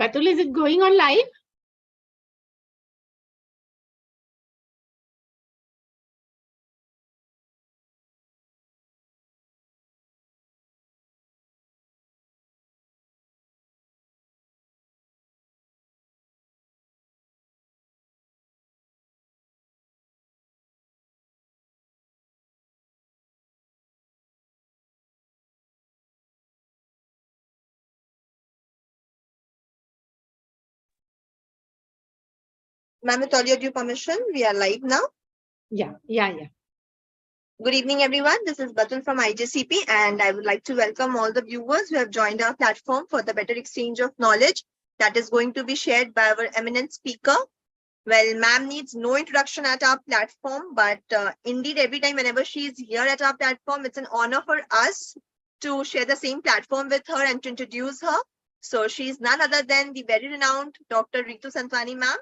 Batul, is it going on live? Ma'am, with all your due permission, we are live now. Yeah. Good evening, everyone. This is Batul from IJCP, and I would like to welcome all the viewers who have joined our platform for the better exchange of knowledge that is going to be shared by our eminent speaker. Well, ma'am needs no introduction at our platform, but indeed, every time whenever she is here at our platform, it's an honor for us to share the same platform with her and to introduce her. So she is none other than the very renowned Dr. Ritu Santwani, ma'am.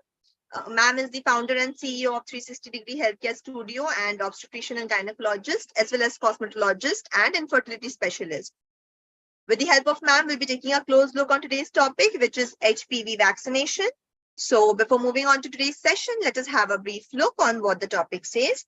Ma'am is the founder and CEO of 360-degree Healthcare Studio and obstetrician and gynecologist, as well as cosmetologist and infertility specialist. With the help of ma'am, we'll be taking a close look on today's topic, which is HPV vaccination. So before moving on to today's session, let us have a brief look on what the topic says.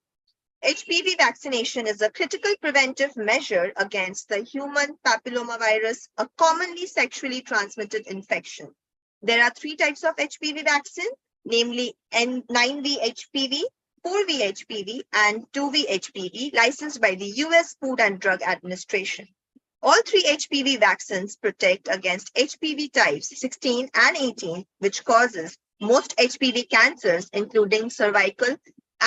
HPV vaccination is a critical preventive measure against the human papillomavirus, a commonly sexually transmitted infection. There are three types of HPV vaccine, namely 9V HPV, 4V HPV, and 2V HPV, licensed by the US Food and Drug Administration. All three HPV vaccines protect against HPV types 16 and 18, which causes most HPV cancers, including cervical,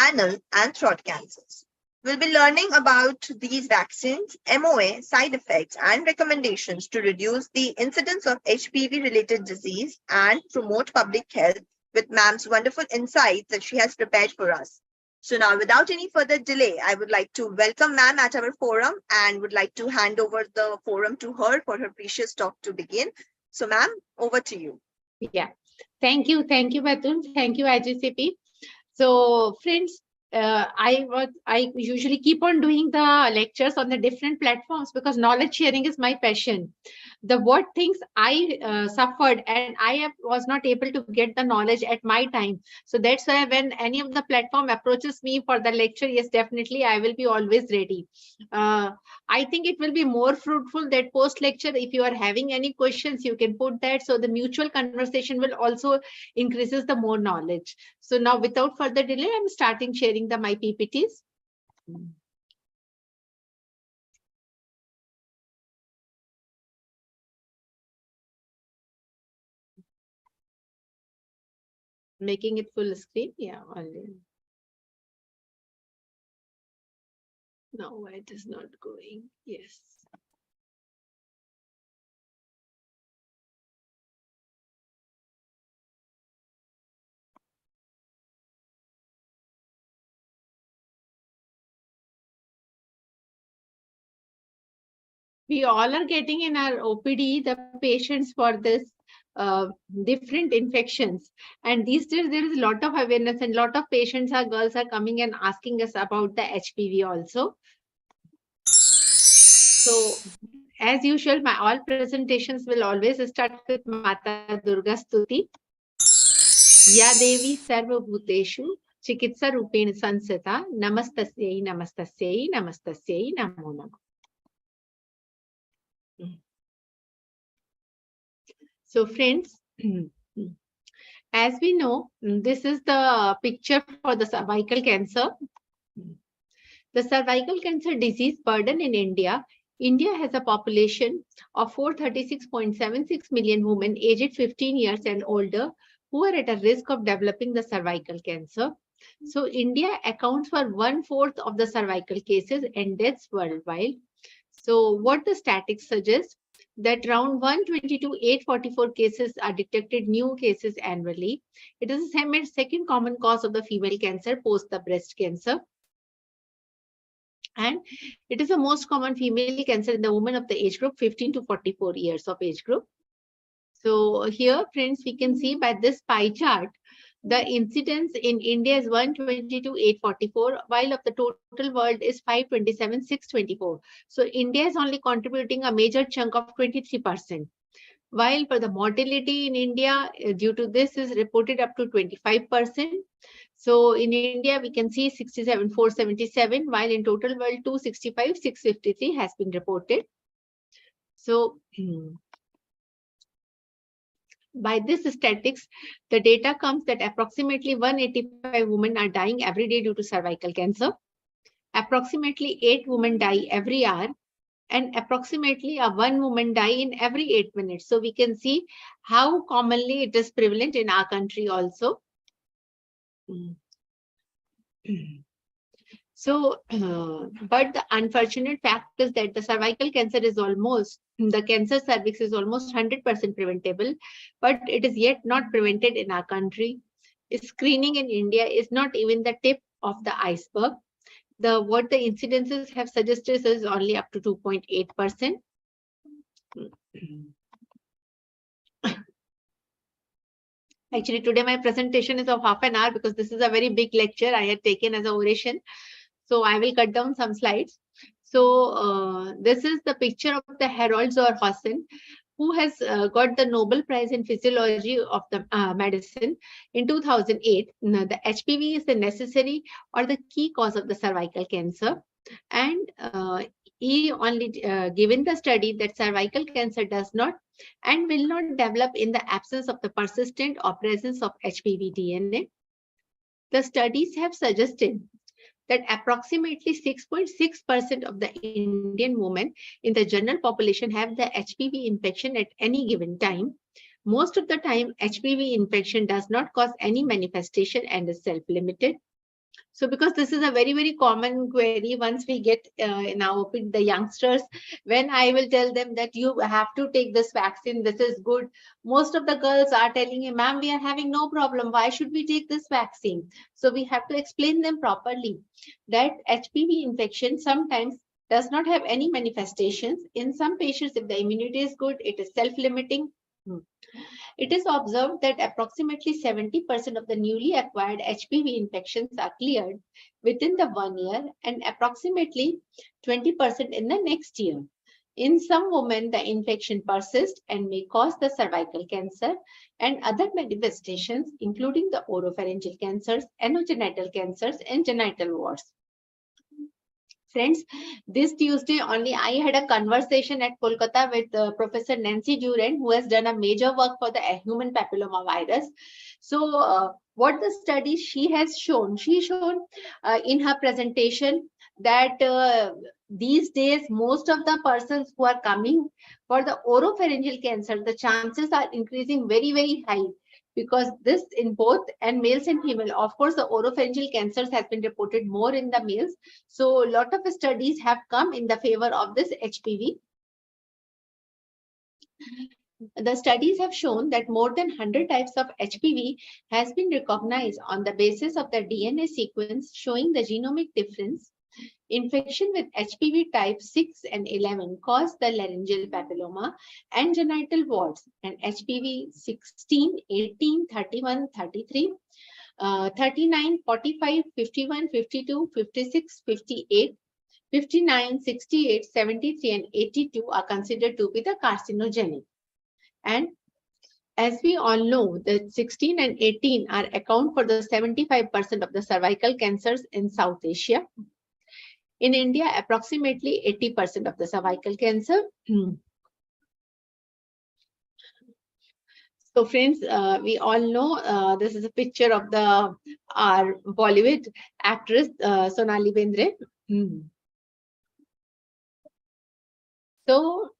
anal, and throat cancers. We'll be learning about these vaccines, MOA, side effects, and recommendations to reduce the incidence of HPV-related disease and promote public health with ma'am's wonderful insights that she has prepared for us. So now, without any further delay, I would like to welcome ma'am at our forum and would like to hand over the forum to her for her precious talk to begin. So ma'am, over to you. Yeah. Thank you, Batul. Thank you, IGCP. So, friends, I usually keep on doing the lectures on the different platforms because knowledge sharing is my passion. The what things I suffered and I was not able to get the knowledge at my time. So that's why when any of the platform approaches me for the lecture, yes, definitely I will be always ready. I think it will be more fruitful that post lecture. If you are having any questions, you can put that. So the mutual conversation will also increases the more knowledge. So now without further delay, I'm starting sharing my PPTs. Making it full screen. Yeah, only. No, it is not going. Yes. We all are getting in our OPD the patients for this different infections, and these days there is a lot of awareness and a lot of patients are girls are coming and asking us about the HPV also. So as usual, my all presentations will always start with Mata Durga Stuti. Ya Devi Sarva Bhuteshu Chikitsa Rupena Sansita Namastasyai Namastasyai Namastasyai Namo Namo. So friends, as we know, this is the picture for the cervical cancer. The cervical cancer disease burden in India. India has a population of 436.76 million women aged 15 years and older who are at a risk of developing the cervical cancer. So India accounts for 1/4 of the cervical cases and deaths worldwide. So what the statistics suggest that around 122,844 cases are detected new cases annually. It is the second common cause of the female cancer post the breast cancer. And it is the most common female cancer in the women of the age group 15 to 44 years of age group. So here, friends, we can see by this pie chart, the incidence in India is 122,844, while of the total world is 527,624. So India is only contributing a major chunk of 23%. while for the mortality in India due to this is reported up to 25%. So in India, we can see 67,477, while in total world 265,653 has been reported. So by this statistics, the data comes that approximately 185 women are dying every day due to cervical cancer. Approximately 8 women die every hour, and approximately 1 woman die in every 8 minutes. So we can see how commonly it is prevalent in our country also. So, but the unfortunate fact is that the cervical cancer is almost, the cancer cervix is almost 100% preventable, but it is yet not prevented in our country. Screening in India is not even the tip of the iceberg. What the incidences have suggested is only up to 2.8%. Actually, today my presentation is of half an hour because this is a very big lecture I had taken as an oration. So I will cut down some slides. So this is the picture of the Harold Zorhausen, who has got the Nobel Prize in Physiology of the Medicine in 2008. Now, the HPV is the necessary or the key cause of the cervical cancer. And he only given the study that cervical cancer does not and will not develop in the absence of the persistent or presence of HPV DNA. The studies have suggested that approximately 6.6% of the Indian women in the general population have the HPV infection at any given time. Most of the time, HPV infection does not cause any manifestation and is self-limited. So because this is a very, very common query once we get now the youngsters, when I will tell them that you have to take this vaccine, this is good. Most of the girls are telling me, ma'am, we are having no problem. Why should we take this vaccine? So we have to explain them properly that HPV infection sometimes does not have any manifestations. In some patients, if the immunity is good, it is self-limiting. It is observed that approximately 70% of the newly acquired HPV infections are cleared within the 1 year and approximately 20% in the next year. In some women, the infection persists and may cause the cervical cancer and other manifestations, including the oropharyngeal cancers, anogenital cancers, and genital warts. Friends, this Tuesday only I had a conversation at Kolkata with Professor Nancy Duran, who has done a major work for the human papilloma virus. So what the study she has shown, she shown in her presentation that these days, most of the persons who are coming for the oropharyngeal cancer, the chances are increasing very, very high. Because this in both and males and female, of course, the oropharyngeal cancers has been reported more in the males. So a lot of studies have come in the favor of this HPV. The studies have shown that more than 100 types of HPV has been recognized on the basis of the DNA sequence showing the genomic difference. Infection with HPV type 6 and 11 cause the laryngeal papilloma and genital warts, and HPV 16, 18, 31, 33, 39, 45, 51, 52, 56, 58, 59, 68, 73, and 82 are considered to be the carcinogenic. And as we all know, that 16 and 18 are account for the 75% of the cervical cancers in South Asia. In India, approximately 80% of the cervical cancer. So friends, we all know this is a picture of our Bollywood actress Sonali Bendre. So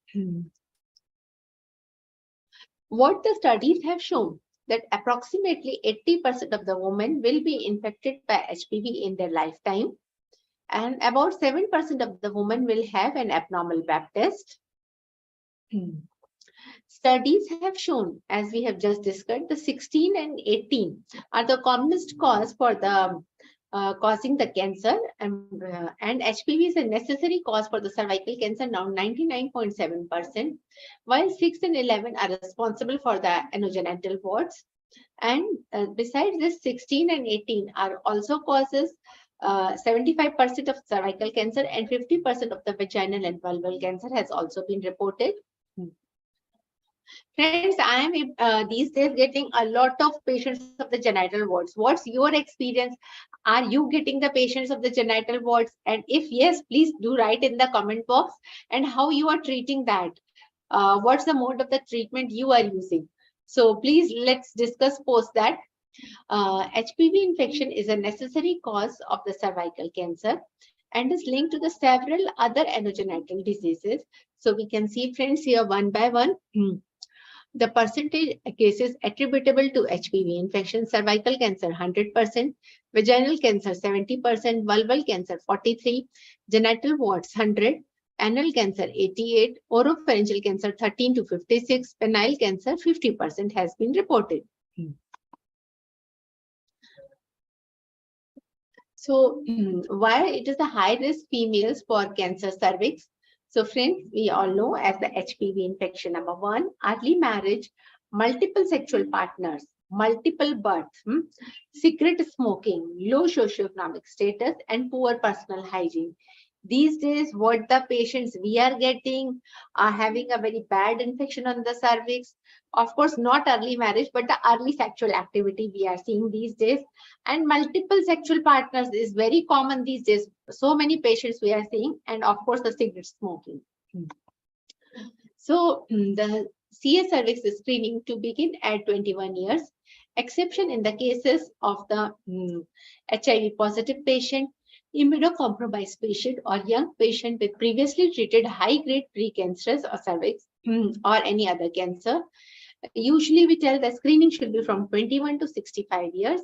what the studies have shown that approximately 80% of the women will be infected by HPV in their lifetime, and about 7% of the women will have an abnormal Pap test. Studies have shown, as we have just discussed, the 16 and 18 are the commonest cause for the causing the cancer, and HPV is a necessary cause for the cervical cancer, now 99.7%, while 6 and 11 are responsible for the anogenital warts. And besides this, 16 and 18 are also causes 75% of cervical cancer, and 50% of the vaginal and vulval cancer has also been reported. Friends, I am these days getting a lot of patients of the genital warts. What's your experience? Are you getting the patients of the genital warts? And if yes, please do write in the comment box and how you are treating that. What's the mode of the treatment you are using? So please let's discuss post that. HPV infection is a necessary cause of the cervical cancer and is linked to the several other anogenital diseases. So we can see, friends, here one by one. The percentage cases attributable to HPV infection: cervical cancer 100%, vaginal cancer 70%, vulval cancer 43%, genital warts 100%, anal cancer 88%, oropharyngeal cancer 13 to 56%, penile cancer 50% has been reported. So why it is the high risk females for cancer cervix? So friends, we all know as the HPV infection, number one, early marriage, multiple sexual partners, multiple births, secret smoking, low socioeconomic status, and poor personal hygiene. These days, what the patients we are getting are having a very bad infection on the cervix. Of course, not early marriage, but the early sexual activity we are seeing these days. And multiple sexual partners is very common these days. So many patients we are seeing, and of course, the cigarette smoking. So the CS cervix screening to begin at 21 years, exception in the cases of the HIV positive patient, immunocompromised patient, or young patient with previously treated high-grade precancerous or cervix or any other cancer. Usually, we tell the screening should be from 21 to 65 years.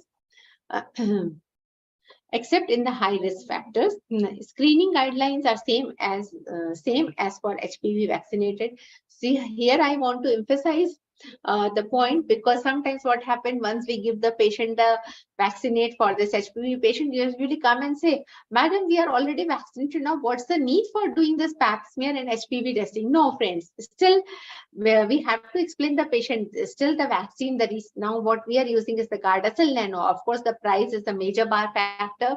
Except in the high risk factors. Screening guidelines are same as for HPV vaccinated. See, here I want to emphasize the point, because sometimes what happened, once we give the patient the vaccinate for this HPV patient, usually come and say, madam, we are already vaccinated now, what's the need for doing this pap smear and HPV testing? No, friends, still we have to explain the patient, still the vaccine that is now what we are using is the Gardasil Nano. Of course, the price is the major bar factor,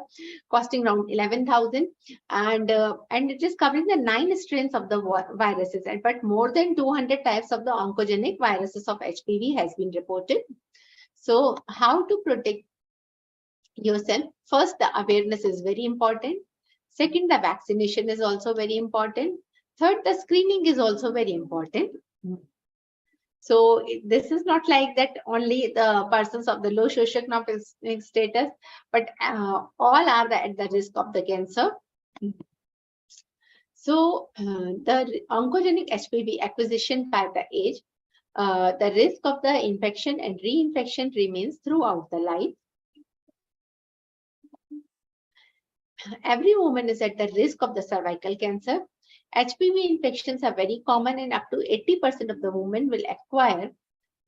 costing around 11,000, and it is covering the 9 strains of the viruses, and but more than 200 types of the oncogenic viruses of HPV has been reported. So how to protect yourself? First, the awareness is very important. Second, the vaccination is also very important. Third, the screening is also very important. So this is not like that only the persons of the low socioeconomic status, but all are at the risk of the cancer. So the oncogenic HPV acquisition by the age, the risk of the infection and reinfection remains throughout the life. Every woman is at the risk of the cervical cancer. HPV infections are very common, and up to 80% of the women will acquire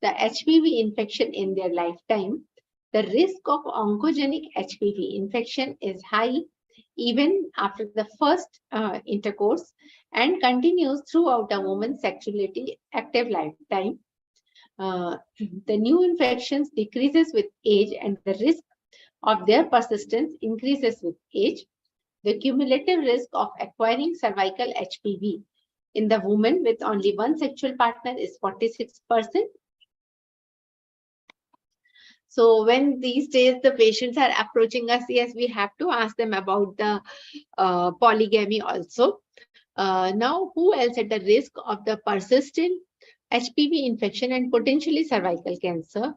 the HPV infection in their lifetime. The risk of oncogenic HPV infection is high even after the first intercourse and continues throughout a woman's sexually active lifetime. The new infections decreases with age, and the risk of their persistence increases with age. The cumulative risk of acquiring cervical HPV in the woman with only one sexual partner is 46%. So when these days the patients are approaching us, yes, we have to ask them about the polygamy also. Now, who else at the risk of the persistent HPV infection and potentially cervical cancer?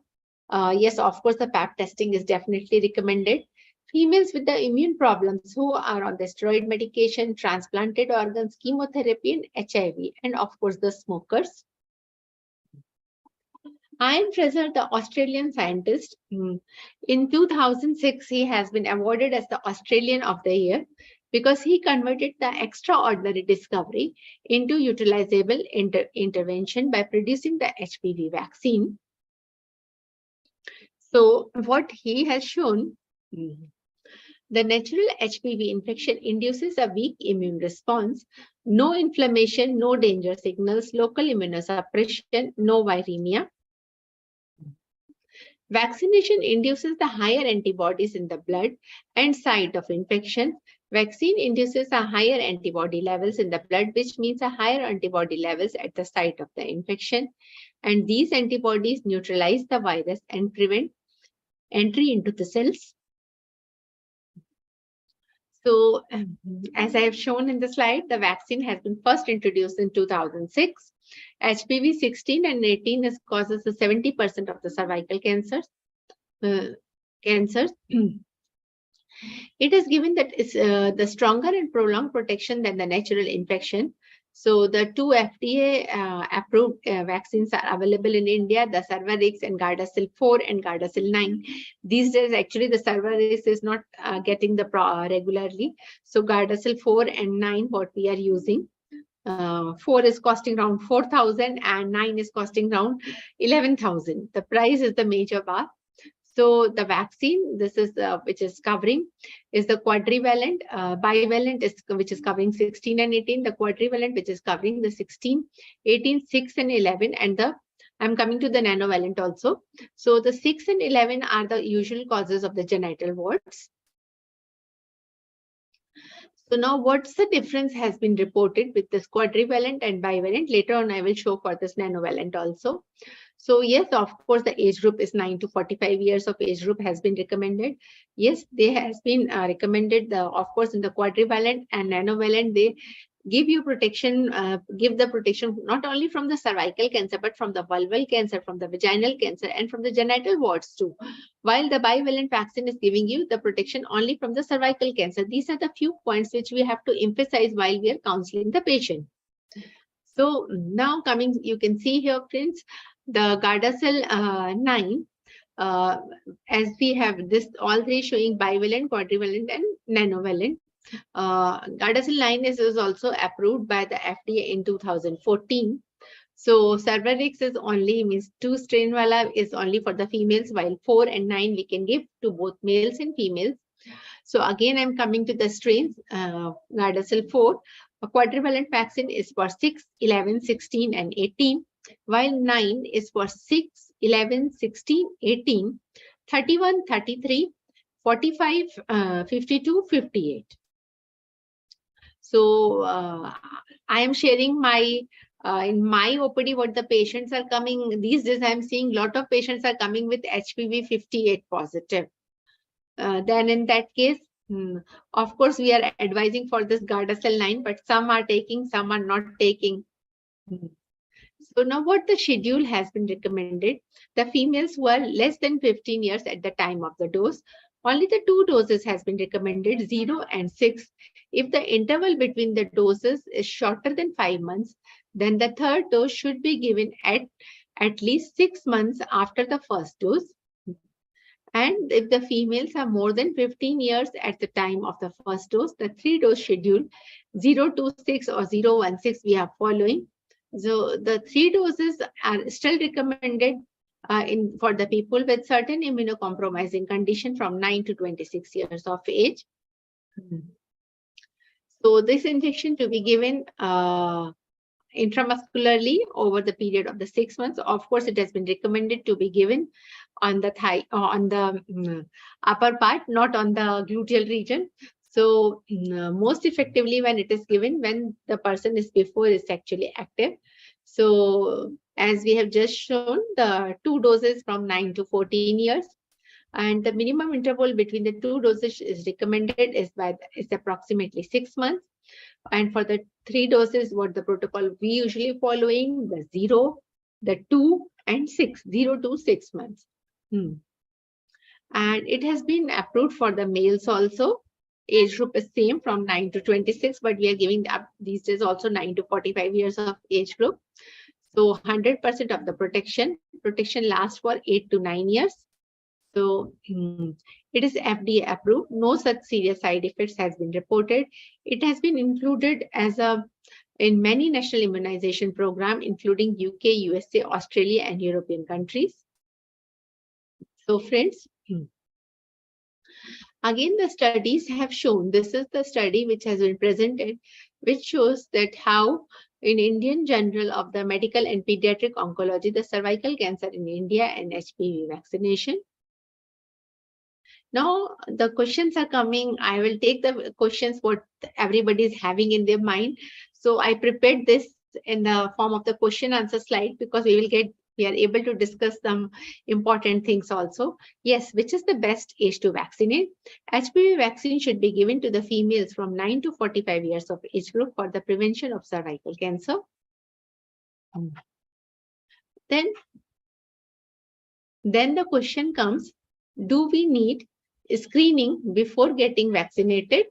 Yes, of course, the pap testing is definitely recommended. Females with the immune problems who are on the steroid medication, transplanted organs, chemotherapy, and HIV, and of course, the smokers. Ian Fraser, the Australian scientist, in 2006, he has been awarded as the Australian of the Year because he converted the extraordinary discovery into utilizable intervention by producing the HPV vaccine. So what he has shown, the natural HPV infection induces a weak immune response, no inflammation, no danger signals, local immunosuppression, no viremia. Vaccination induces the higher antibodies in the blood and site of infection. Vaccine induces a higher antibody levels in the blood, which means a higher antibody levels at the site of the infection. and these antibodies neutralize the virus and prevent entry into the cells. So, as I have shown in the slide, the vaccine has been first introduced in 2006. HPV 16 and 18 causes 70% of the cervical cancers. It is given that it's the stronger and prolonged protection than the natural infection. So the two FDA approved vaccines are available in India, the Cervarix and Gardasil 4 and Gardasil 9. These days, actually, the Cervarix is not getting the regularly. So Gardasil 4 and 9, what we are using. 4 is costing around 4,000 and 9 is costing around 11,000. The price is the major bar. So the vaccine, this is which is covering, is the quadrivalent. Bivalent is which is covering 16 and 18. The quadrivalent, which is covering the 16, 18, 6 and 11, and I'm coming to the nanovalent also. So the 6 and 11 are the usual causes of the genital warts. So now what's the difference has been reported with this quadrivalent and bivalent? Later on, I will show for this nanovalent also. So yes, of course, the age group is 9 to 45 years of age group has been recommended. Yes, they has been recommended, of course, in the quadrivalent and nanovalent, they give you protection, give the protection not only from the cervical cancer, but from the vulval cancer, from the vaginal cancer, and from the genital warts too. While the bivalent vaccine is giving you the protection only from the cervical cancer. These are the few points which we have to emphasize while we are counseling the patient. So now coming, you can see here, friends, the Gardasil 9, as we have this, all three showing bivalent, quadrivalent, and nanovalent. Gardasil 9 is also approved by the FDA in 2014. So Cervarix is only, means 2 strain wala is only for the females, while 4 and 9 we can give to both males and females. So again, I'm coming to the strains. Gardasil 4, a quadrivalent vaccine is for 6, 11, 16, and 18, while 9 is for 6, 11, 16, 18, 31, 33, 45, 52, 58. So I am sharing my in my OPD what the patients are coming. These days I'm seeing a lot of patients are coming with HPV 58 positive. Then in that case, of course, we are advising for this Gardasil 9, but some are taking, some are not taking. So now what the schedule has been recommended, the females who are less than 15 years at the time of the dose, only the 2 doses has been recommended, 0 and 6. If the interval between the doses is shorter than 5 months, then the third dose should be given at least 6 months after the first dose. And if the females are more than 15 years at the time of the first dose, the 3-dose schedule, 026 or 016, we are following. So the 3 doses are still recommended for the people with certain immunocompromising condition from 9 to 26 years of age. So this injection to be given intramuscularly over the period of the 6 months. Of course, it has been recommended to be given on the thigh, on the upper part, not on the gluteal region. So most effectively when it is given when the person is before is actually active. So as we have just shown, the 2 doses from 9 to 14 years. And the minimum interval between the 2 doses is recommended is approximately 6 months. And for the 3 doses, what the protocol we usually following, the 0, the 2, and 6, 0 to 6 months. And it has been approved for the males also. Age group is same from 9 to 26, but we are giving these days also 9 to 45 years of age group. So 100% of the protection lasts for 8 to 9 years. So it is FDA approved. No such serious side effects has been reported. It has been included as in many national immunization program, including UK, USA, Australia, and European countries. So friends, again, the studies have shown, this is the study which has been presented, which shows that how in Indian Journal of the Medical and Pediatric Oncology, the cervical cancer in India and HPV vaccination. Now the questions are coming. I will take the questions what everybody is having in their mind. So I prepared this in the form of the question answer slide because we will get we are able to discuss some important things also. Yes, which is the best age to vaccinate? HPV vaccine should be given to the females from 9 to 45 years of age group for the prevention of cervical cancer. Then the question comes, do we need screening before getting vaccinated?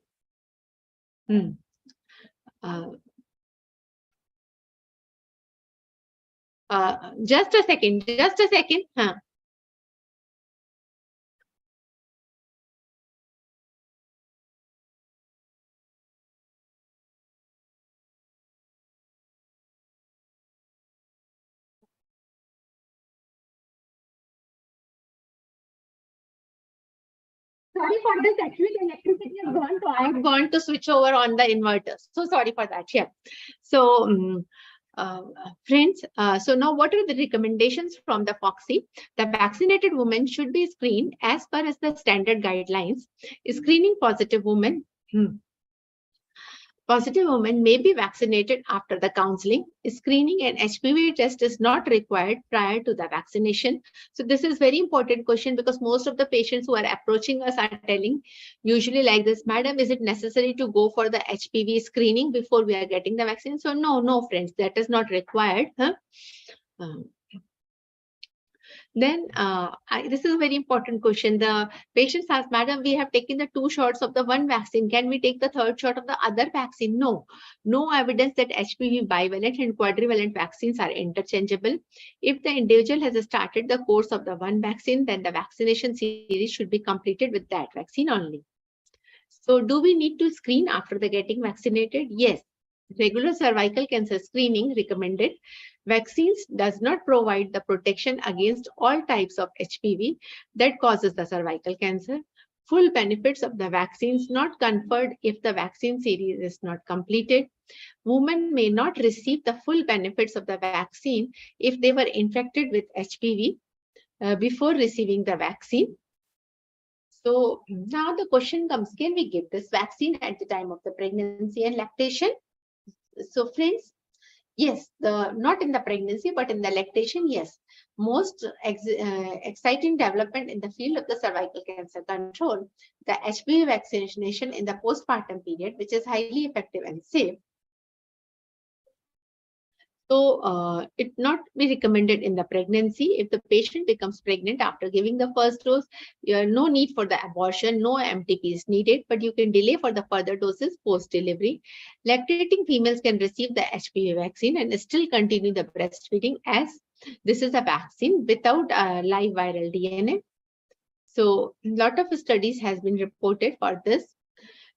Just a second. Sorry for this. Actually, the electricity has gone, so I have gone to switch over on the inverter. So sorry for that. Yeah. So, friends, so now what are the recommendations from the FOXI? The vaccinated women should be screened as per as the standard guidelines. Screening positive women. Positive women may be vaccinated after the counseling. Screening and HPV test is not required prior to the vaccination. So this is very important question, because most of the patients who are approaching us are telling usually like this, madam, is it necessary to go for the HPV screening before we are getting the vaccine? So no, friends, that is not required. Then this is a very important question. The patients ask, madam, we have taken the 2 shots of the one vaccine. Can we take the 3rd shot of the other vaccine? No evidence that HPV bivalent and quadrivalent vaccines are interchangeable. If the individual has started the course of the one vaccine, then the vaccination series should be completed with that vaccine only. So do we need to screen after the getting vaccinated? Yes. Regular cervical cancer screening recommended. Vaccines does not provide the protection against all types of HPV that causes the cervical cancer. Full benefits of the vaccines not conferred if the vaccine series is not completed. Women may not receive the full benefits of the vaccine if they were infected with HPV before receiving the vaccine. So now the question comes, can we give this vaccine at the time of the pregnancy and lactation? So friends, yes, not in the pregnancy, but in the lactation, yes. Most exciting development in the field of the cervical cancer control, the HPV vaccination in the postpartum period, which is highly effective and safe. So it not be recommended in the pregnancy. If the patient becomes pregnant after giving the first dose, no need for the abortion, no MTP is needed, but you can delay for the further doses post-delivery. Lactating females can receive the HPV vaccine and still continue the breastfeeding, as this is a vaccine without live viral DNA. So a lot of studies has been reported for this.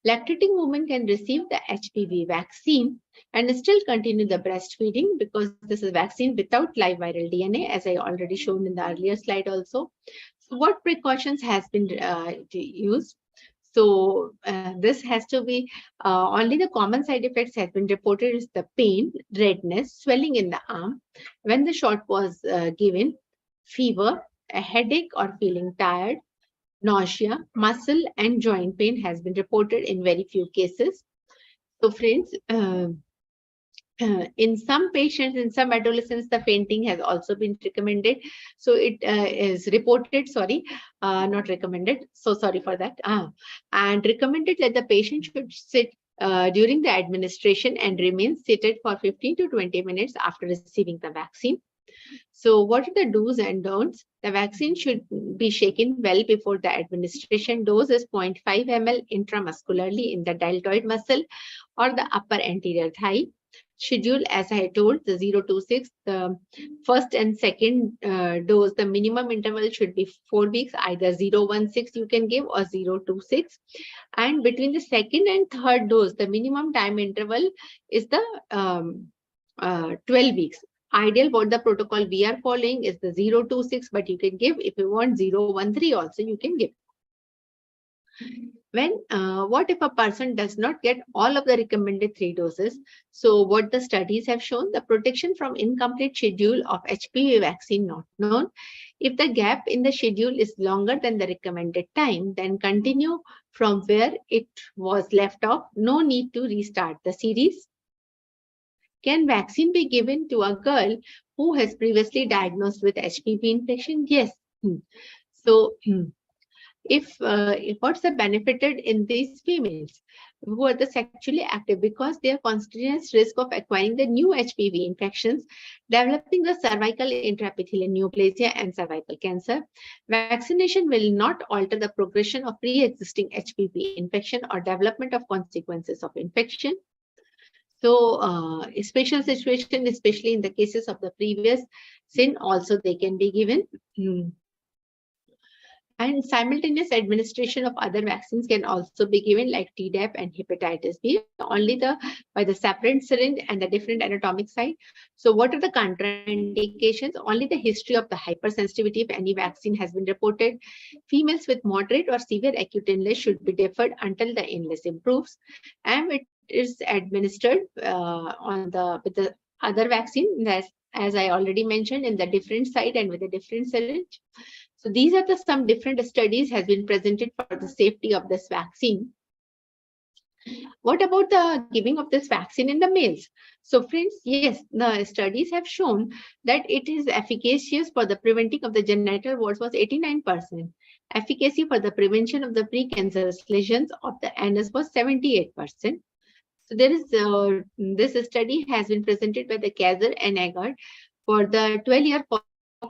Lactating women can receive the HPV vaccine and still continue the breastfeeding, because this is a vaccine without live viral DNA, as I already shown in the earlier slide also. So what precautions has been used? So this has to be, only the common side effects has been reported is the pain, redness, swelling in the arm when the shot was given, fever, a headache or feeling tired, nausea, muscle and joint pain has been reported in very few cases. So friends, in some patients, in some adolescents, the fainting has also been recommended. So it is reported, not recommended. So sorry for that. And recommended that the patient should sit during the administration and remain seated for 15 to 20 minutes after receiving the vaccine. So what are the do's and don'ts? The vaccine should be shaken well before the administration. Dose is 0.5 ml intramuscularly in the deltoid muscle or the upper anterior thigh. Schedule, as I told, the 0 to 6, the first and second dose, the minimum interval should be 4 weeks, either 0-1-6 you can give or 0-2-6. And between the second and third dose, the minimum time interval is the 12 weeks. Ideal what the protocol we are following is the 0-2-6, but you can give, if you want 0-1-3 also you can give. When what if a person does not get all of the recommended 3 doses? So what the studies have shown, the protection from incomplete schedule of HPV vaccine not known. If the gap in the schedule is longer than the recommended time, then continue from where it was left off. No need to restart the series. Can vaccine be given to a girl who has previously diagnosed with HPV infection? Yes. So, what's the benefited in these females who are the sexually active, because they are continuous risk of acquiring the new HPV infections, developing the cervical intraepithelial neoplasia and cervical cancer. Vaccination will not alter the progression of pre-existing HPV infection or development of consequences of infection. So, special situation, especially in the cases of the previous sin, also they can be given. And simultaneous administration of other vaccines can also be given, like Tdap and hepatitis B, only by the separate syringe and the different anatomic site. So what are the contraindications? Only the history of the hypersensitivity if any vaccine has been reported. Females with moderate or severe acute illness should be deferred until the illness improves. And it is administered with the other vaccine, as I already mentioned, in the different site and with a different syringe. So these are some different studies has been presented for the safety of this vaccine. What about the giving of this vaccine in the males? So friends, yes, the studies have shown that it is efficacious for the preventing of the genital warts was 89%. Efficacy for the prevention of the precancerous lesions of the anus was 78%. So there is this study has been presented by the Kaiser and Eggert for the 12-year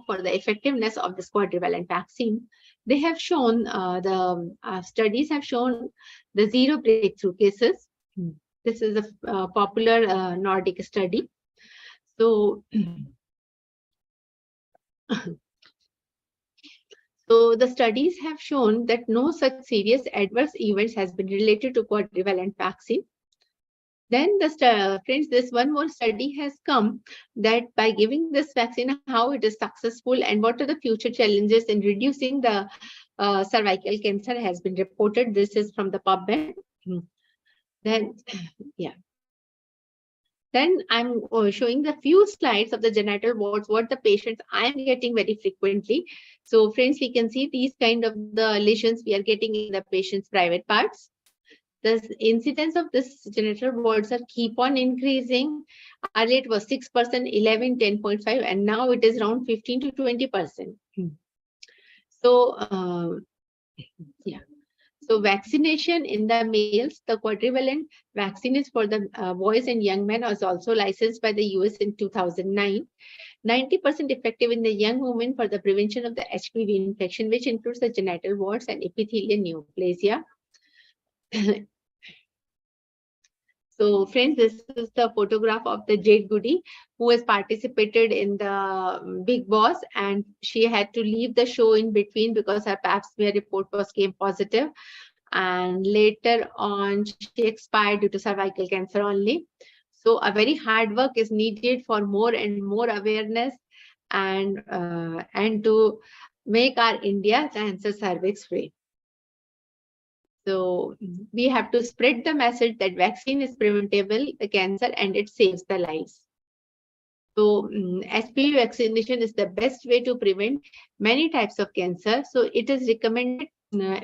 for the effectiveness of this quadrivalent vaccine. They have shown, studies have shown the 0 breakthrough cases. This is a popular Nordic study. So, so the studies have shown that no such serious adverse events has been related to quadrivalent vaccine. Then friends, this one more study has come that by giving this vaccine, how it is successful and what are the future challenges in reducing the cervical cancer has been reported. This is from the PubMed. Then, yeah. Then I'm showing the few slides of the genital warts, what the patients I am getting very frequently. So friends, we can see these kind of the lesions we are getting in the patient's private parts. The incidence of this genital warts are keep on increasing. Earlier it was 6%, 11, 10.5, and now it is around 15 to 20%. So, yeah. So vaccination in the males, the quadrivalent vaccine is for the boys and young men, was also licensed by the US in 2009. 90% effective in the young women for the prevention of the HPV infection, which includes the genital warts and epithelial neoplasia. So friends, this is the photograph of the Jade Goody, who has participated in the Big Boss, and she had to leave the show in between because her pap smear report came positive. And later on, she expired due to cervical cancer only. So a very hard work is needed for more and more awareness and to make our India cancer cervix free. So we have to spread the message that vaccine is preventable, the cancer, and it saves the lives. So HPV vaccination is the best way to prevent many types of cancer. So it is recommended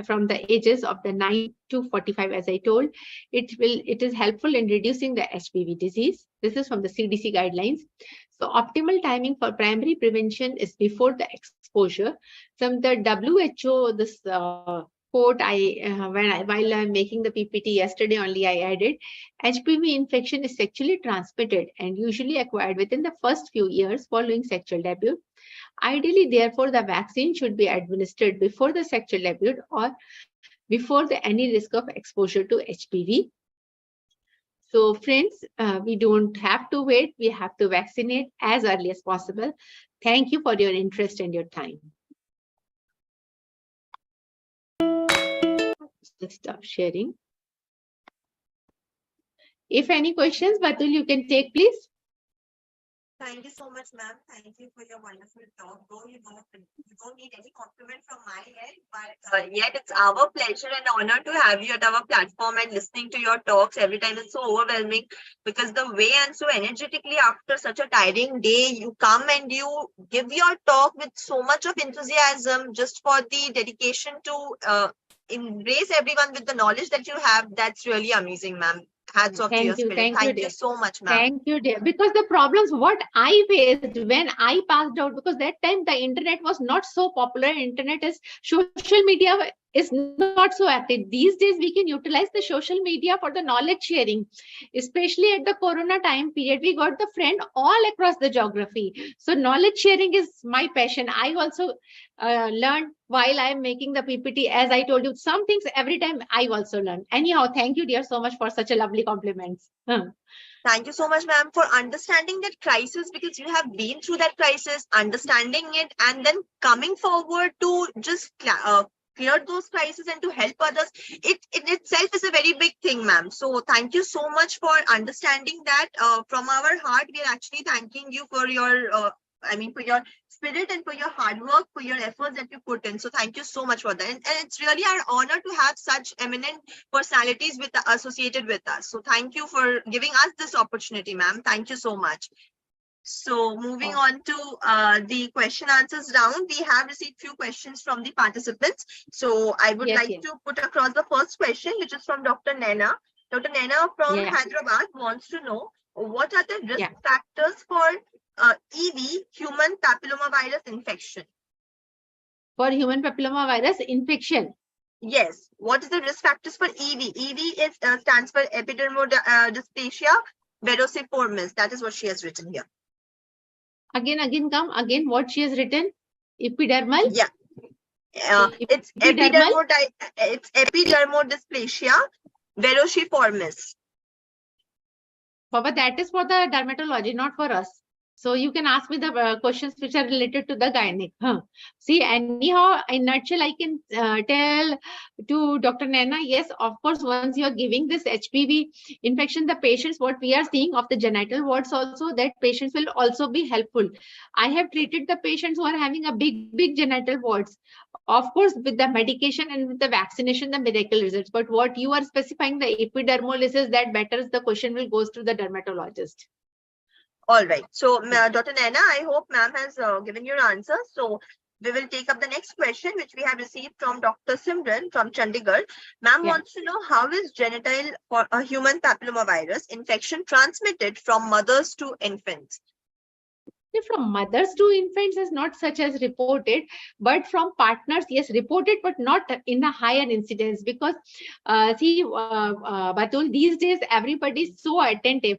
from the ages of the 9 to 45, as I told. It is helpful in reducing the HPV disease. This is from the CDC guidelines. So optimal timing for primary prevention is before the exposure. From the WHO, this quote while I'm making the PPT yesterday only, I added, HPV infection is sexually transmitted and usually acquired within the first few years following sexual debut. Ideally, therefore, the vaccine should be administered before the sexual debut or before any risk of exposure to HPV. So friends, we don't have to wait. We have to vaccinate as early as possible. Thank you for your interest and your time. Just stop sharing. If any questions, Batul, you can take, please. Thank you so much, ma'am. Thank you for your wonderful talk. Though you don't need any compliment from my end, but yet it's our pleasure and honor to have you at our platform and listening to your talks. Every time it's so overwhelming because the way and so energetically after such a tiring day, you come and you give your talk with so much of enthusiasm just for the dedication to embrace everyone with the knowledge that you have. That's really amazing, ma'am. Hats off to your spirit. Thank you, Thank you dear. so much, ma'am. Thank you, dear. Because the problems what I faced when I passed out, because that time the internet was not so popular. Internet is social media is not so active. These days we can utilize the social media for the knowledge sharing, especially at the Corona time period. We got the friend all across the geography. So knowledge sharing is my passion. I also learned while I am making the PPT. As I told you, some things every time I also learn. Anyhow, thank you, dear, so much for such a lovely compliments. Thank you so much, ma'am, for understanding that crisis, because you have been through that crisis, understanding it, and then coming forward to just clear those crises and to help others. It in itself is a very big thing, ma'am. So thank you so much for understanding that. From our heart, we are actually thanking you for your for your spirit and for your hard work, for your efforts that you put in. So thank you so much for that. And it's really our honor to have such eminent personalities associated with us. So thank you for giving us this opportunity, ma'am. Thank you so much. So moving on to the question answers round, we have received few questions from the participants. So I would like to put across the first question, which is from Dr. Naina. Dr. Naina from Hyderabad wants to know, what are the risk factors for EV, human papillomavirus infection? For human papillomavirus infection? Yes. What is the risk factors for EV? EV is stands for epidermodysplasia verruciformis. That is what she has written here. Again, come again. What she has written? Epidermal? Yeah. It's epidermodysplasia verruciformis. But that is for the dermatology, not for us. So you can ask me the questions which are related to the gynec. See, anyhow, in nutshell, I can tell to Dr. Naina, yes, of course, once you are giving this HPV infection, the patients, what we are seeing of the genital warts also, that patients will also be helpful. I have treated the patients who are having a big genital warts. Of course, with the medication and with the vaccination, the miracle results. But what you are specifying, the epidermolysis, that better the question will goes to the dermatologist. All right. So, Dr. Naina, I hope ma'am has given your answer. So, we will take up the next question, which we have received from Dr. Simran from Chandigarh. Ma'am wants to know, how is genital or a human papillomavirus infection transmitted from mothers to infants? From mothers to infants is not such as reported, but from partners, yes, reported, but not in a higher incidence, because Batul, these days everybody is so attentive.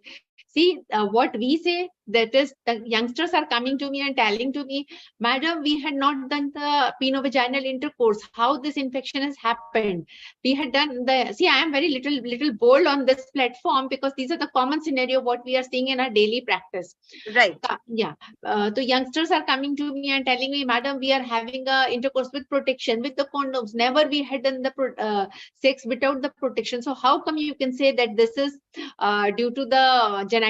See, what we say, that is, the youngsters are coming to me and telling to me, madam, we had not done the penovaginal intercourse. How this infection has happened? We had done the, see, I am very little bold on this platform, because these are the common scenario what we are seeing in our daily practice. Right. The youngsters are coming to me and telling me, madam, we are having a intercourse with protection, with the condoms. Never we had done the sex without the protection. So how come you can say that this is due to the genital,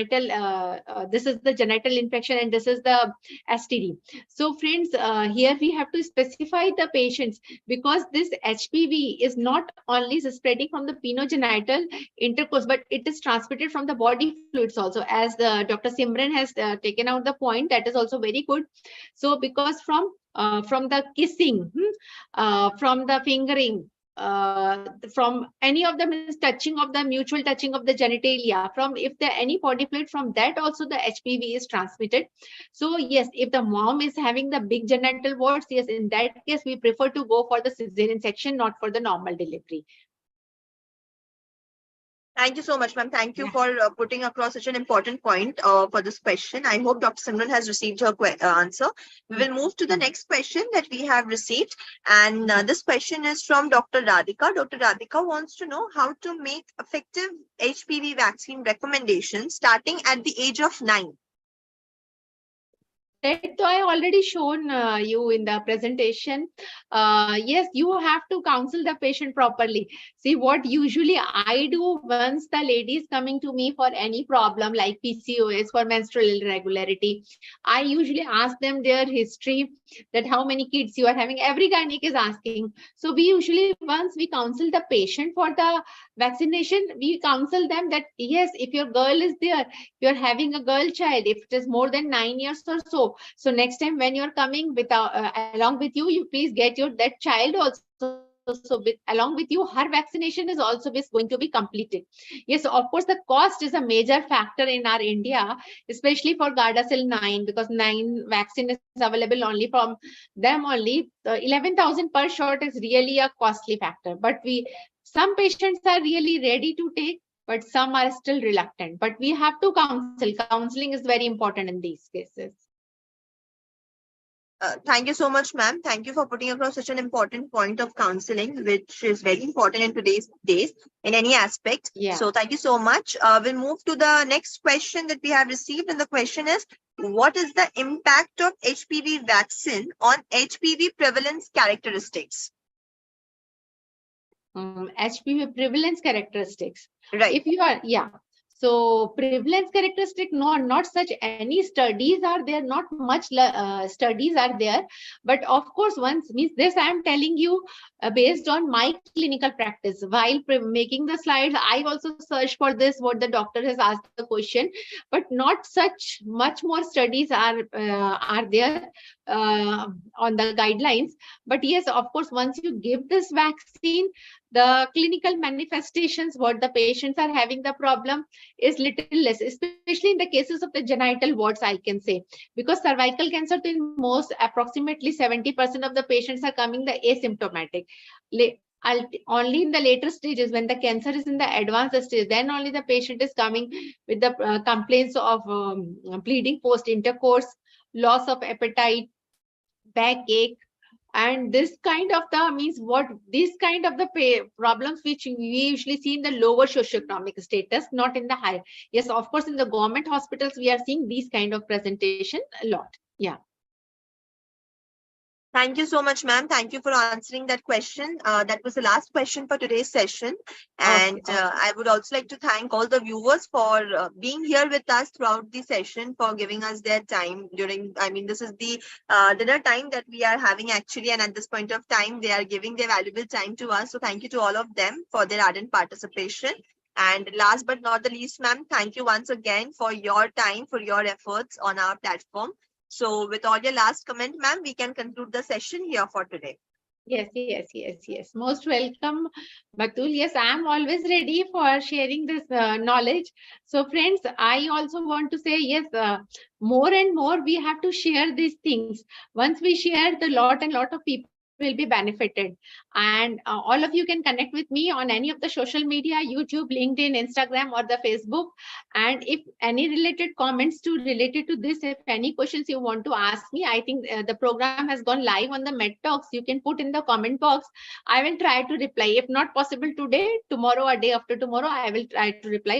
this is the genital infection and this is the STD? So friends, here we have to specify the patients, because this HPV is not only spreading from the penogenital intercourse, but it is transmitted from the body fluids also, as Dr. Simran has taken out the point. That is also very good. So because from the kissing, from the fingering, from any of them is touching of the mutual touching of the genitalia, from if there any body fluid, from that also the HPV is transmitted. So yes, if the mom is having the big genital warts, yes, in that case we prefer to go for the cesarean section, not for the normal delivery. Thank you so much, ma'am. Thank you for putting across such an important point for this question. I hope Dr. Simran has received her answer. We will move to the next question that we have received. And this question is from Dr. Radhika. Dr. Radhika wants to know how to make effective HPV vaccine recommendations starting at the age of 9. That I already shown you in the presentation. Yes, you have to counsel the patient properly. See, what usually I do once the lady is coming to me for any problem like PCOS, for menstrual irregularity, I usually ask them their history, that how many kids you are having. Every gynec is asking. So we usually, once we counsel the patient for the vaccination, we counsel them that yes, if your girl is there, you're having a girl child, if it is more than 9 years or so, so next time when you're coming with along with you, you please get that child also, that So along with you, her vaccination is also going to be completed. Yes, of course, the cost is a major factor in our India, especially for Gardasil 9, because 9 vaccine is available only from them only. 11,000 per shot is really a costly factor. But some patients are really ready to take, but some are still reluctant. But we have to counsel. Counseling is very important in these cases. Thank you so much, ma'am. Thank you for putting across such an important point of counseling, which is very important in today's days in any aspect. Yeah. So thank you so much. We'll move to the next question that we have received. And the question is, what is the impact of HPV vaccine on HPV prevalence characteristics? HPV prevalence characteristics. Right. If you are, yeah. So prevalence characteristic, no, not such any studies are there, not much studies are there. But of course, once means this, I am telling you based on my clinical practice. While making the slides, I also searched for this, what the doctor has asked the question, but not such much more studies are there on the guidelines. But yes, of course, once you give this vaccine, the clinical manifestations, what the patients are having the problem is little less, especially in the cases of the genital warts, I can say, because cervical cancer, in most approximately 70% of the patients are coming the asymptomatic. Only in the later stages, when the cancer is in the advanced stage, then only the patient is coming with the complaints of bleeding post intercourse, loss of appetite, backache, and this kind of the means what this kind of the problems which we usually see in the lower socioeconomic status, not in the higher. Yes, of course, in the government hospitals we are seeing these kind of presentation a lot. Yeah. Thank you so much, ma'am. Thank you for answering that question. That was the last question for today's session. And Okay. I would also like to thank all the viewers for being here with us throughout the session, for giving us their time during, I mean, this is the dinner time that we are having actually. And at this point of time, they are giving their valuable time to us. So thank you to all of them for their ardent participation. And last but not the least, ma'am, thank you once again for your time, for your efforts on our platform. So with all your last comment, ma'am, we can conclude the session here for today. Yes. Most welcome, Batul. Yes, I am always ready for sharing this knowledge. So friends, I also want to say, yes, more and more we have to share these things. Once we share, the lot of people will be benefited. And all of you can connect with me on any of the social media, YouTube, LinkedIn, Instagram, or the Facebook. And if any related comments related to this, if any questions you want to ask me, I think the program has gone live on the Med Talks. You can put in the comment box. I will try to reply. If not possible today, tomorrow or day after tomorrow, I will try to reply